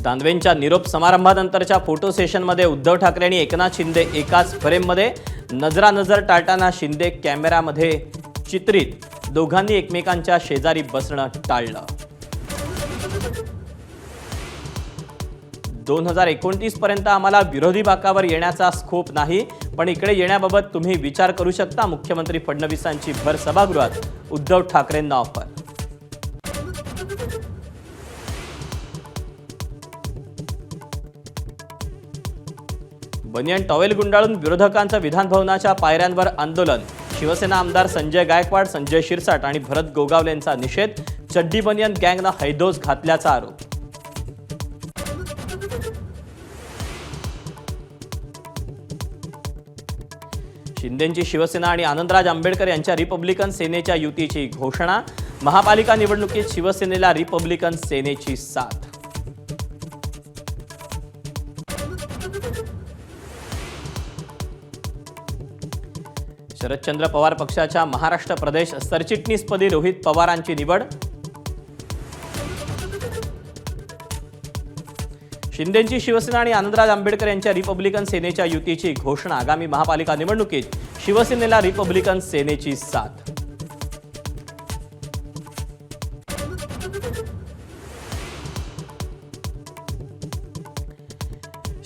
दानवेंच्या निरोप समारंभानंतरच्या फोटो सेशनमध्ये उद्धव ठाकरे आणि एकनाथ शिंदे एकाच फ्रेममध्ये नजरानजर टाळताना शिंदे कॅमेरामध्ये चित्रित, दोघांनी एकमेकांच्या शेजारी बसणं टाळलं। 2029 पर्यंत आम्हाला विरोधी बाकावर येण्याचा स्कोप नाही, पण इकडे येण्याबाबत तुम्ही विचार करू शकता। मुख्यमंत्री फडणवीसांची भर सभागृहात उद्धव ठाकरेंना ऑफर। बनियन टॉवेल गुंडाळून विरोधकांचं विधानभवनाच्या पायऱ्यांवर आंदोलन। शिवसेना आमदार संजय गायकवाड, संजय शिरसाट आणि भरत गोगावलेंचा निषेध। चड्डी बनियन गँगनं हैदोस घातल्याचा आरोप। शिंदेंची शिवसेना आणि आनंदराज आंबेडकर यांच्या रिपब्लिकन सेनेच्या युतीची घोषणा। महापालिका निवडणुकीत शिवसेनेला रिपब्लिकन सेनेची साथ। शरदचंद्र पवार पक्षाच्या महाराष्ट्र प्रदेश सरचिटणीसपदी रोहित पवारांची निवड। शिंदेंची शिवसेना आणि आनंदराज आंबेडकर यांच्या रिपब्लिकन सेनेच्या युतीची घोषणा। आगामी महापालिका निवडणुकीत शिवसेनेला रिपब्लिकन सेनेची साथ।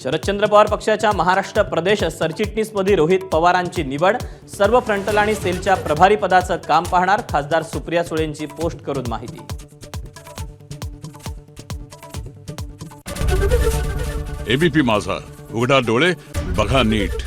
शरदचंद्र पवार पक्षाच्या महाराष्ट्र प्रदेश सरचिटणीसपदी रोहित पवारांची निवड। सर्व फ्रंटल आणि सेलच्या प्रभारी पदाचं काम पाहणार। खासदार सुप्रिया सुळेंची पोस्ट करून माहिती। एबीपी माझा, उघडा डोळे बघा नीट।